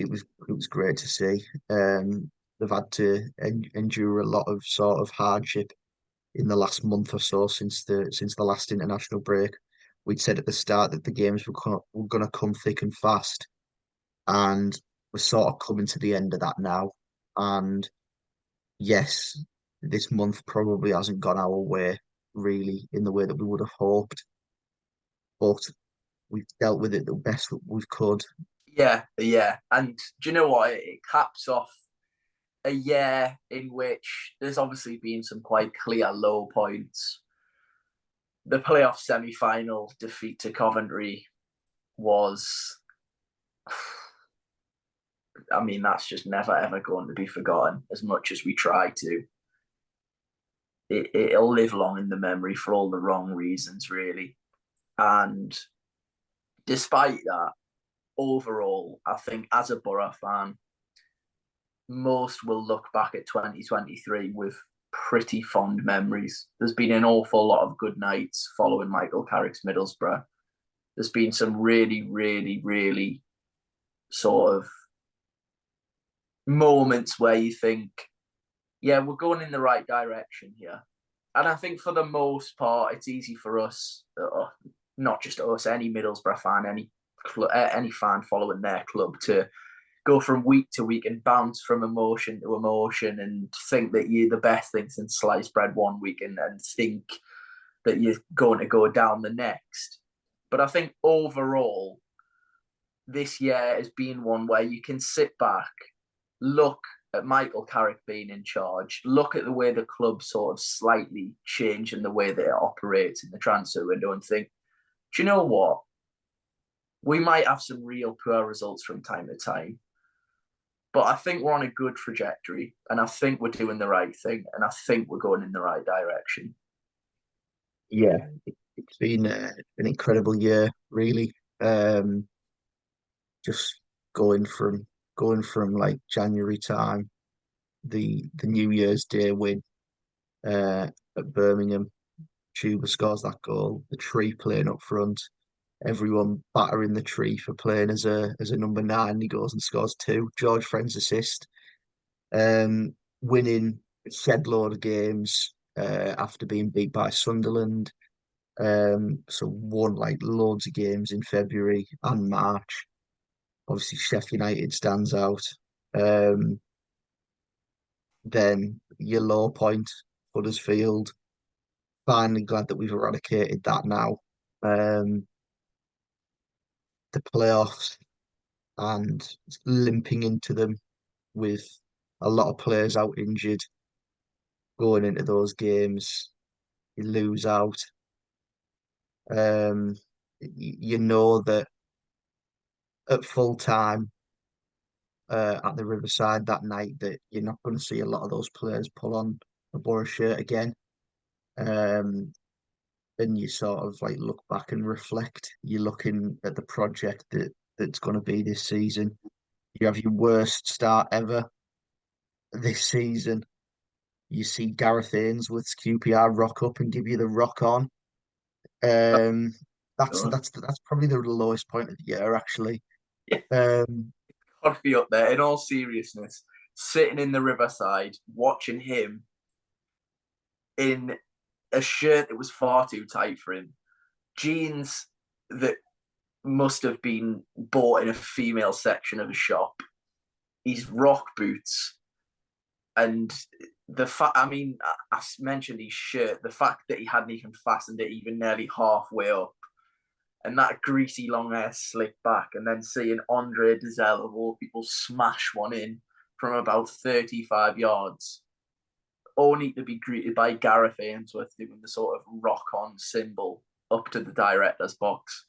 great to see. They've had to endure a lot of sort of hardship in the last month or so since the last international break. we'd said at the start that the games were going to come thick and fast, and we're sort of coming to the end of that now. And yes, this month probably hasn't gone our way, really, in the way that we would have hoped, but we've dealt with it the best that we could. Yeah, yeah. And do you know what? It caps off a year in which there's obviously been some quite clear low points. The playoff semi-final defeat to Coventry was, I mean, that's just never ever going to be forgotten. As much as we try to, it'll live long in the memory for all the wrong reasons, really. And despite that, overall, I think as a Borough fan, most will look back at 2023 with pretty fond memories. There's been an awful lot of good nights following Michael Carrick's Middlesbrough. There's been some really, really, really sort of moments where you think, yeah, we're going in the right direction here. And I think for the most part, it's easy for us, not just us, any Middlesbrough fan, any fan following their club, to go from week to week and bounce from emotion to emotion and think that you're the best thing since sliced bread one week and think that you're going to go down the next. But I think overall, this year has been one where you can sit back, look at Michael Carrick being in charge, look at the way the club sort of slightly changed in the way that it operates in the transfer window and think, do you know what? We might have some real poor results from time to time, but I think we're on a good trajectory, and I think we're doing the right thing, and I think we're going in the right direction. Yeah, it's been an incredible year, really. Um, just going from like January time, the New Year's Day win at Birmingham. Chuba scores that goal. The tree playing up front. Everyone battering the tree for playing as a number nine. He goes and scores two. George Friend's assist. Winning a shed load of games after being beat by Sunderland. So won like loads of games in February and March. Obviously, Sheffield United stands out. Um, then your low point, Huddersfield. Finally, glad that we've eradicated that now. Um, the playoffs and limping into them with a lot of players out injured going into those games. You lose out. Um, you know that at full time at the Riverside that night that you're not going to see a lot of those players pull on a Borough shirt again. Um, and you sort of like look back and reflect. You're looking at the project that's going to be this season. You have your worst start ever this season. You see Gareth Ainsworth's QPR rock up and give you the rock on. Um, that's probably the lowest point of the year, actually. Yeah, Um, got to be up there. In all seriousness, sitting in the Riverside, watching him in a shirt that was far too tight for him, jeans that must have been bought in a female section of a shop, his rock boots, and the fact, I mean, I mentioned his shirt, the fact that he hadn't even fastened it even nearly halfway up, and that greasy long hair slicked back, and then seeing Andre Dizelle of all people smash one in from about 35 yards, only to be greeted by Gareth Ainsworth doing the sort of rock on symbol up to the director's box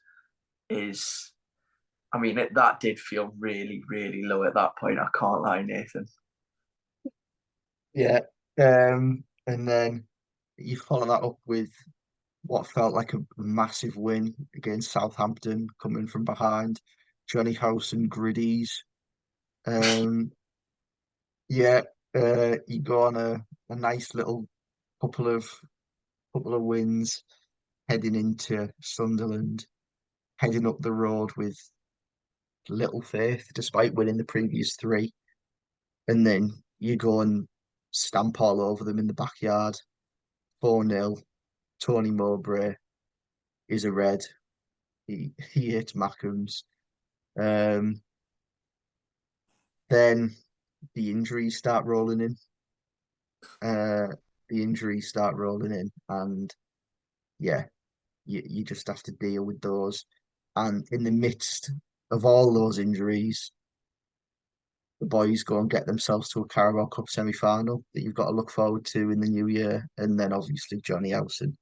is, I mean, that did feel really, really low at that point. I can't lie, Nathan. yeah. And then you follow that up with what felt like a massive win against Southampton coming from behind. Johnny HOWSON griddies. Um, yeah, you go on a nice little couple of couple of wins heading into Sunderland, heading up the road with little faith, despite winning the previous three. And then you go and stamp all over them in the backyard. 4-0. Tony Mowbray is a red. he hates Mackems. Um, then the injuries start rolling in. Uh, the injuries start rolling in, and yeah, you just have to deal with those. And in the midst of all those injuries, the boys go and get themselves to a Carabao Cup semi-final that you've got to look forward to in the new year. And then obviously Johnny Howson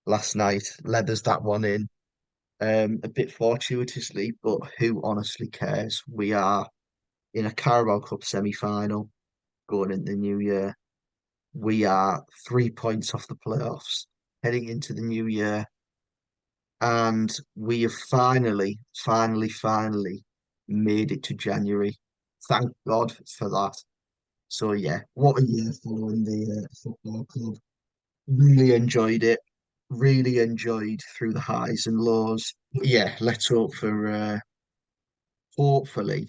last night leathers that one in, a bit fortuitously, but who honestly cares? We are in a Carabao Cup semi-final going into the new year. We are 3 points off the playoffs heading into the new year, and we have finally made it to January. Thank God for that. So yeah, what a year following the football club. Really enjoyed it. Really enjoyed through the highs and lows. But yeah, let's hope for hopefully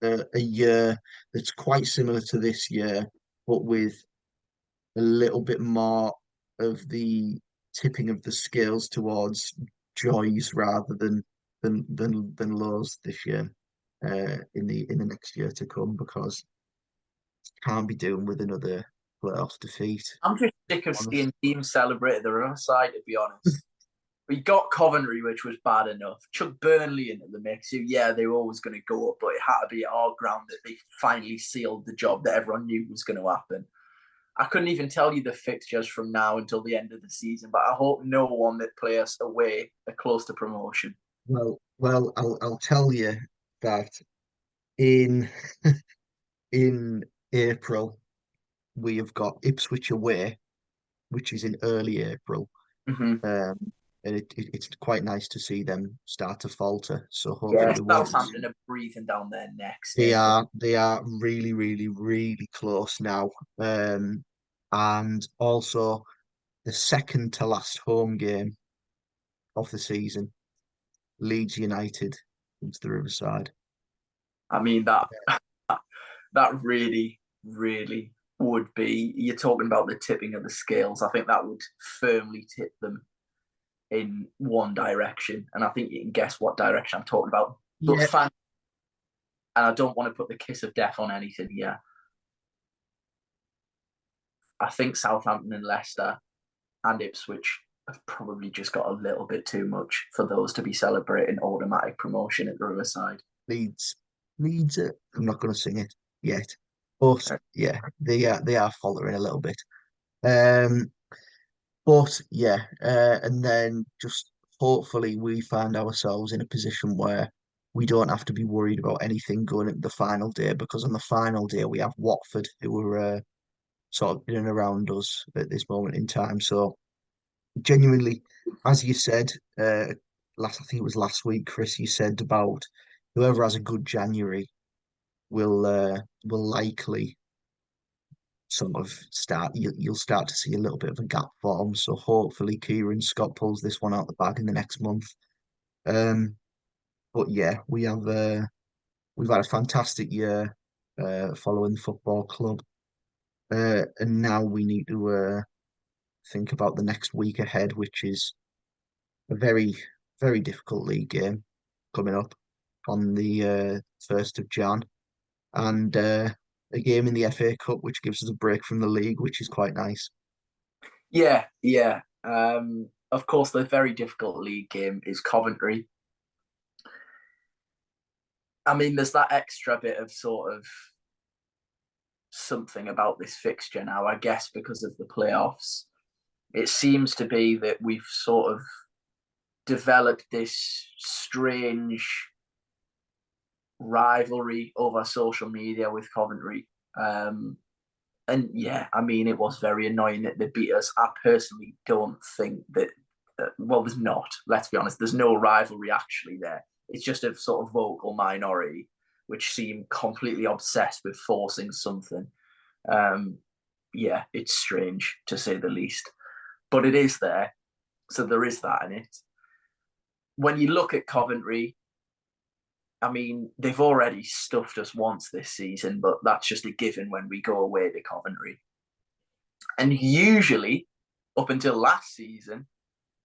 a year that's quite similar to this year, but with a little bit more of the tipping of the scales towards joys rather than lows this year. In the next year to come, because can't be doing with another playoff defeat. I'm just sick of Honestly, seeing teams celebrate their own side, to be honest. We got Coventry, which was bad enough. Chuck Burnley into the mix. Who, yeah, they were always going to go up, but it had to be at our ground that they finally sealed the job that everyone knew was going to happen. I couldn't even tell you the fixtures from now until the end of the season, but I hope no one that play us away are close to promotion. I'll tell you that in in April we have got Ipswich away, which is in early April. Mm-hmm. And it's quite nice to see them start to falter. So hopefully Yeah, the Wolves, Southampton are breathing down their necks. they are really close now. Um, and also the second to last home game of the season, Leeds United into the Riverside. I mean that really would be. You're talking about the tipping of the scales. I think that would firmly tip them in one direction, and I think you can guess what direction I'm talking about. But Yeah, and I don't want to put the kiss of death on anything here. I think Southampton and Leicester and Ipswich have probably just got a little bit too much for those to be celebrating automatic promotion at the Riverside. Leeds, Leeds. I'm not going to sing it yet, but yeah, they are faltering a little bit. Um, but yeah, and then just hopefully we find ourselves in a position where we don't have to be worried about anything going into the final day, because on the final day we have Watford, who are sort of in and around us at this moment in time. So genuinely, as you said, I think it was last week, Chris, you said about whoever has a good January will likely sort of you'll start to see a little bit of a gap form. So hopefully Kieran Scott pulls this one out the bag in the next month. Um, but yeah, we've had a fantastic year following the football club. And now we need to think about the next week ahead, which is a very difficult league game coming up on the 1st of Jan, and a game in the FA Cup, which gives us a break from the league, which is quite nice. Yeah. Of course, the very difficult league game is Coventry. I mean, there's that extra bit of sort of something about this fixture now, I guess, because of the playoffs. It seems to be that we've sort of developed this strange rivalry over social media with Coventry. And yeah, I mean, it was very annoying that they beat us. I personally don't think that, well, there's not, let's be honest, there's no rivalry actually there. It's just a sort of vocal minority which seem completely obsessed with forcing something. Um, yeah, it's strange to say the least, but it is there. So there is that in it. When you look at Coventry, I mean, they've already stuffed us once this season, but that's just a given when we go away to Coventry. And usually, up until last season,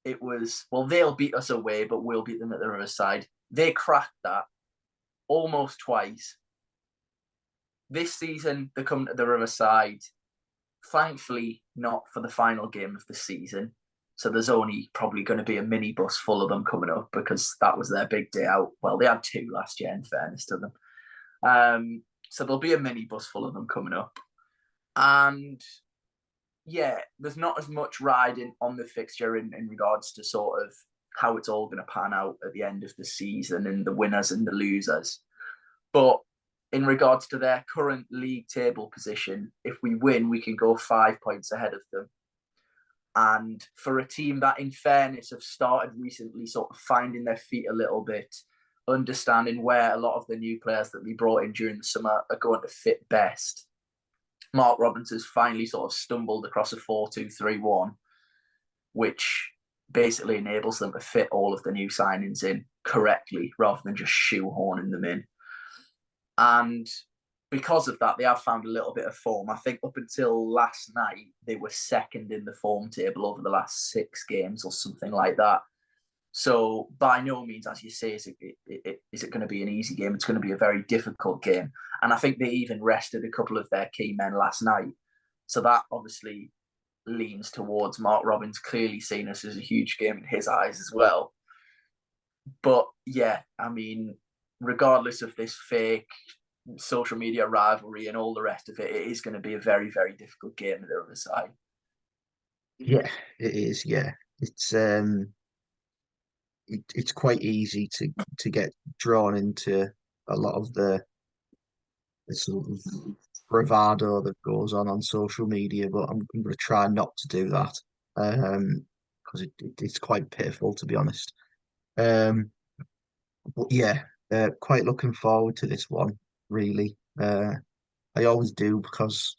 it was, well, they'll beat us away, but we'll beat them at the Riverside. They cracked that almost twice. This season, they come to the Riverside, thankfully not for the final game of the season. So there's only probably going to be a minibus full of them coming up because that was their big day out. Well, they had 2 last year, in fairness to them. So there'll be a minibus full of them coming up. And yeah, there's not as much riding on the fixture in regards to sort of how it's all going to pan out at the end of the season and the winners and the losers. But in regards to their current league table position, if we win, we can go 5 points ahead of them. And for a team that, in fairness, have started recently sort of finding their feet a little bit, understanding where a lot of the new players that we brought in during the summer are going to fit best, Mark Robins has finally sort of stumbled across a 4-2-3-1, which basically enables them to fit all of the new signings in correctly rather than just shoehorning them in. And because of that, they have found a little bit of form. I think up until last night, they were second in the form table over the last 6 games or something like that. So by no means, as you say, is it going to be an easy game. It's going to be a very difficult game. And I think they even rested a couple of their key men last night. So that obviously leans towards Mark Robins clearly seeing this as a huge game in his eyes as well. But yeah, I mean, regardless of this fake social media rivalry and all the rest of it, it is going to be a very, very difficult game at the other side. Yeah, it is. Yeah, it's quite easy to get drawn into a lot of the sort of bravado that goes on social media, but I'm going to try not to do that because it's quite pitiful, to be honest. Um, but yeah, quite looking forward to this one, really. I always do because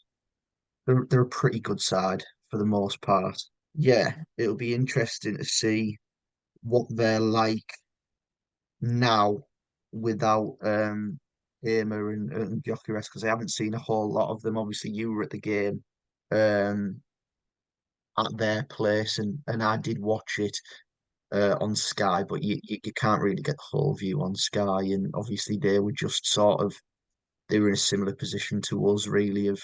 they're a pretty good side for the most part. Yeah, it'll be interesting to see what they're like now without Hamer and Gyökeres because I haven't seen a whole lot of them. Obviously, you were at the game um, at their place, and I did watch it on Sky, but you can't really get the whole view on Sky. And obviously, they were just sort of they were in a similar position to us, really, of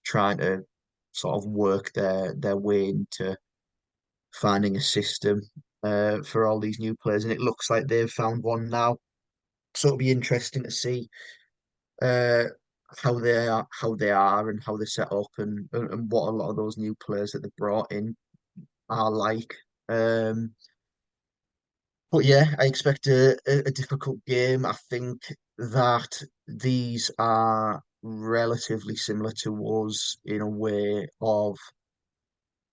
trying to sort of work their way into finding a system for all these new players, and it looks like they've found one now. So it'll be interesting to see uh, how they are, and how they're set up, and what a lot of those new players that they brought in are like. Um, but yeah, I expect a difficult game. I think that these are relatively similar to us in a way of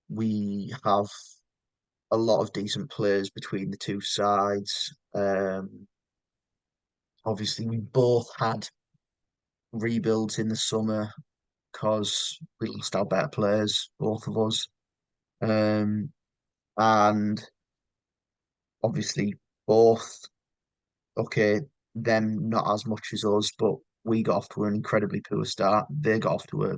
we have a lot of decent players between the two sides. Obviously, we both had rebuilds in the summer because we lost our better players, both of us. Um, and obviously, both, okay, them not as much as us, but we got off to an incredibly poor start. They got off to a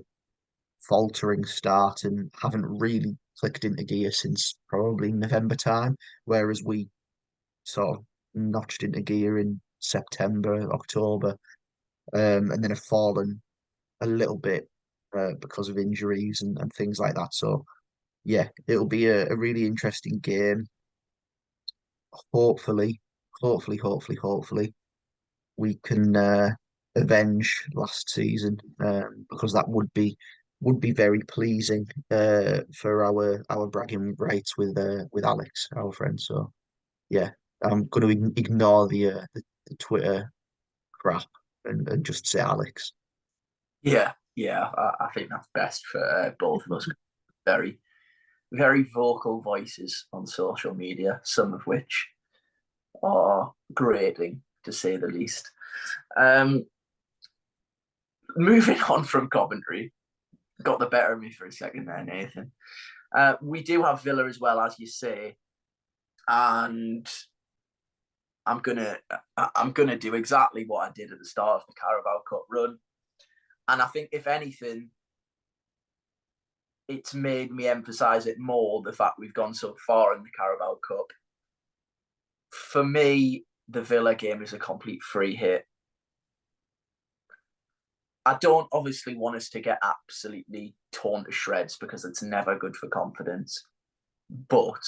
faltering start and haven't really clicked into gear since probably November time, whereas we sort of notched into gear in September, October, and then have fallen a little bit because of injuries and things like that. So yeah, it'll be a really interesting game. Hopefully, hopefully, we can avenge last season because that would be very pleasing for our bragging rights with Alex, our friend. So yeah, I'm going to ignore the Twitter crap and just say Alex. Yeah, I think that's best for both of us. Very, very vocal voices on social media, some of which are grating, to say the least. Um, Moving on from Coventry, got the better of me for a second there, Nathan. We do have Villa as well, as you say, and I'm gonna do exactly what I did at the start of the Carabao Cup run. And I think, if anything, it's made me emphasise it more, the fact we've gone so far in the Carabao Cup. For me, the Villa game is a complete free hit. I don't obviously want us to get absolutely torn to shreds because it's never good for confidence. But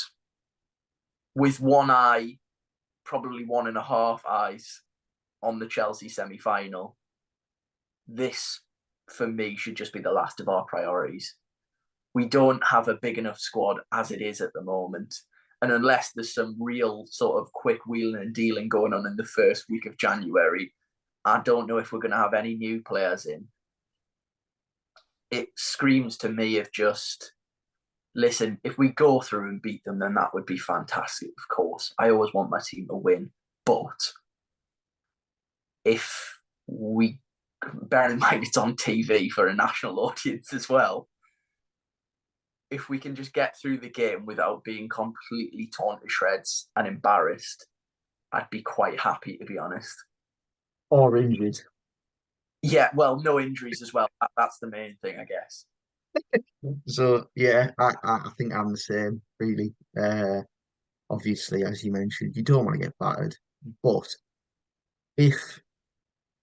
with one eye, probably 1.5 eyes on the Chelsea semi-final, this, for me, should just be the last of our priorities. We don't have a big enough squad as it is at the moment. And unless there's some real sort of quick wheeling and dealing going on in the first week of January, I don't know if we're going to have any new players in. It screams to me of just, listen, if we go through and beat them, then that would be fantastic, of course. I always want my team to win. But if we, bear in mind it's on TV for a national audience as well, if we can just get through the game without being completely torn to shreds and embarrassed, I'd be quite happy, to be honest. Or injured. Yeah, well, no injuries as well. That's the main thing, I guess. So yeah, I think I'm the same, really. Obviously, as you mentioned, you don't want to get battered, but if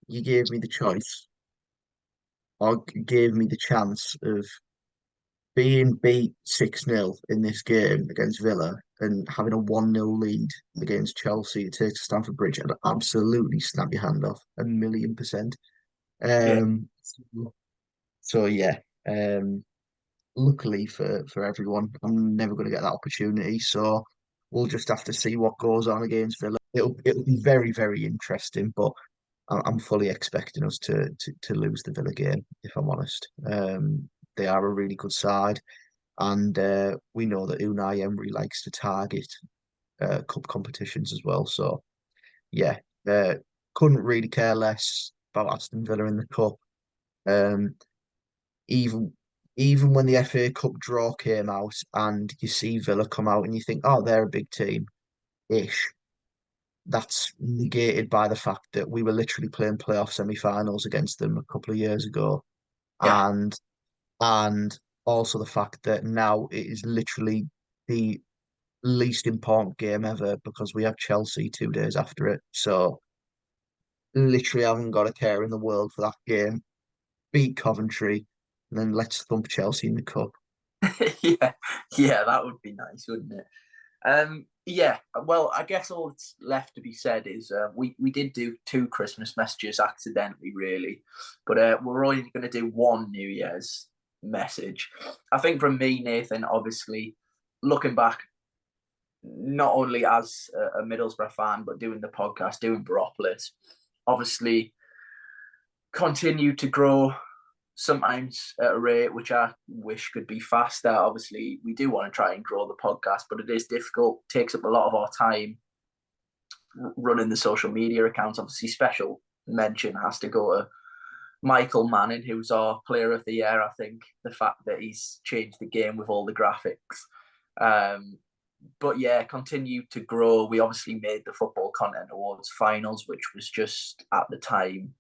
you gave me the choice or gave me the chance of being beat 6-0 in this game against Villa and having a 1-0 lead against Chelsea to take to Stamford Bridge, I'd absolutely snap your hand off 1,000,000%. Yeah. Um, so yeah, luckily for everyone, I'm never going to get that opportunity. So we'll just have to see what goes on against Villa. It'll be very, very interesting, but I'm fully expecting us to lose the Villa game, if I'm honest. They are a really good side, and we know that Unai Emery likes to target cup competitions as well. So yeah, couldn't really care less about Aston Villa in the cup. Um, even even when the FA Cup draw came out and you see Villa come out and you think, oh, they're a big team ish. That's negated by the fact that we were literally playing playoff semi-finals against them a couple of years ago, Yeah. and and also the fact that now it is literally the least important game ever because we have Chelsea 2 days after it. So literally, I haven't got a care in the world for that game. Beat Coventry, and then let's thump Chelsea in the cup. Yeah, that would be nice, wouldn't it? Yeah, well, I guess all that's left to be said is we did do 2 Christmas messages accidentally, really, but we're only going to do 1 New Year's message. I think from me, Nathan, obviously, looking back, not only as a Middlesbrough fan, but doing the podcast, doing Boropolis, obviously continue to grow sometimes at a rate which I wish could be faster. Obviously, we do want to try and grow the podcast, but it is difficult. It takes up a lot of our time running the social media accounts. Obviously, special mention has to go to Michael Manning, who's our player of the year. I think the fact that he's changed the game with all the graphics. But yeah, continue to grow. We obviously made the Football Content Awards finals, which was just at the time,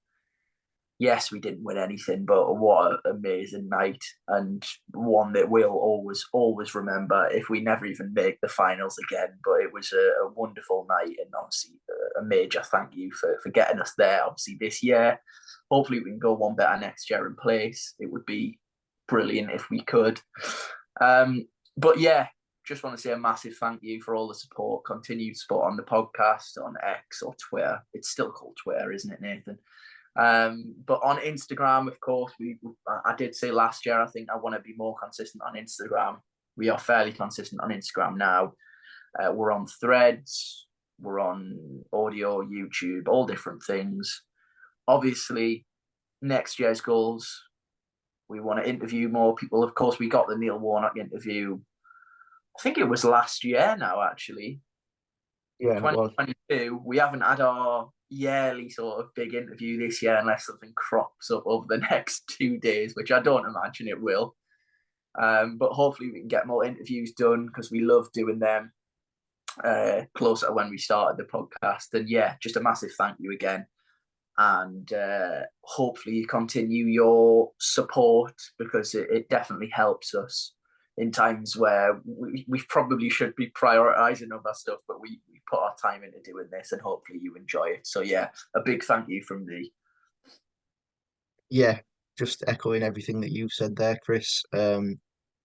yes, we didn't win anything, but what an amazing night, and one that we'll always remember if we never even make the finals again. But it was a wonderful night, and obviously a major thank you for getting us there. Obviously this year, hopefully we can go one better next year in place. It would be brilliant if we could. But yeah, just want to say a massive thank you for all the support, continued support on the podcast, on X or Twitter. It's still called Twitter, isn't it, Nathan? But on Instagram, of course, I did say last year, I think I want to be more consistent on Instagram. We are fairly consistent on Instagram now. We're on Threads, we're on audio, YouTube, all different things. Obviously, next year's goals, we want to interview more people. Of course, we got the Neil Warnock interview. I think it was last year now, actually. Yeah, it was. 2022. We haven't had our yearly sort of big interview this year unless something crops up over the next 2 days, which I don't imagine it will. But hopefully we can get more interviews done because we love doing them closer to when we started the podcast. And yeah, just a massive thank you again. and hopefully you continue your support, because it definitely helps us in times where we probably should be prioritizing other stuff, but we put our time into doing this, and hopefully you enjoy it. So yeah, a big thank you from me. Yeah, just echoing everything that you've said there, Chris.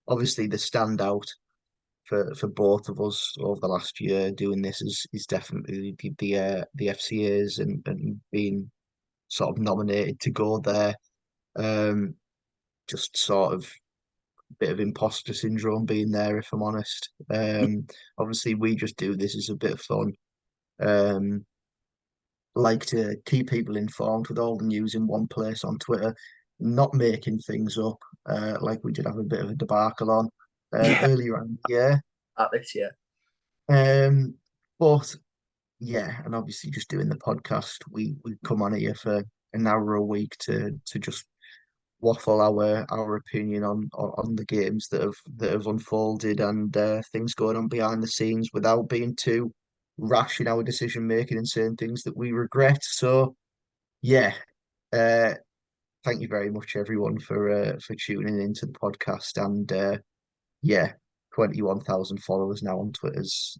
Obviously the standout for both of us over the last year doing this is definitely the FCAs and being sort of nominated to go there. Um, just sort of bit of imposter syndrome being there, if I'm honest. Obviously we just do this as a bit of fun. Um, like to keep people informed with all the news in one place on Twitter, not making things up, like we did have a bit of a debacle on Yeah, earlier on the year. at this year. But yeah, and obviously just doing the podcast, we come on here for an hour a week to just waffle our opinion on the games that have unfolded, and things going on behind the scenes without being too rash in our decision making and saying things that we regret. So yeah, uh, thank you very much everyone for tuning into the podcast, and yeah, 21,000 followers now on Twitter's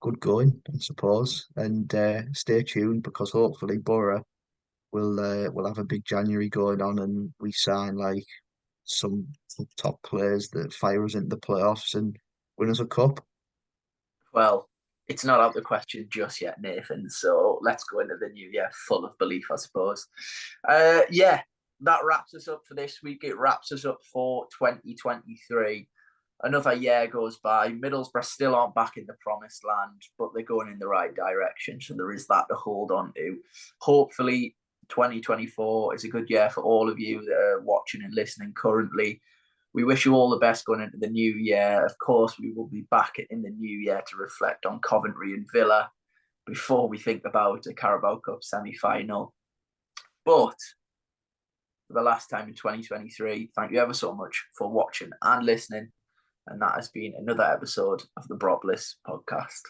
good going, I suppose. And stay tuned, because hopefully Borough will have a big January going on, and we sign like some top players that fire us into the playoffs and win us a cup. Well, it's not out the question just yet, Nathan. So let's go into the new year full of belief, I suppose. Yeah, that wraps us up for this week. It wraps us up for 2023. Another year goes by. Middlesbrough still aren't back in the promised land, but they're going in the right direction. So there is that to hold on to. Hopefully, 2024 is a good year for all of you that are watching and listening currently. We wish you all the best going into the new year. Of course, we will be back in the new year to reflect on Coventry and Villa before we think about a Carabao Cup semi-final. But for the last time in 2023, thank you ever so much for watching and listening. And that has been another episode of the Boropolis podcast.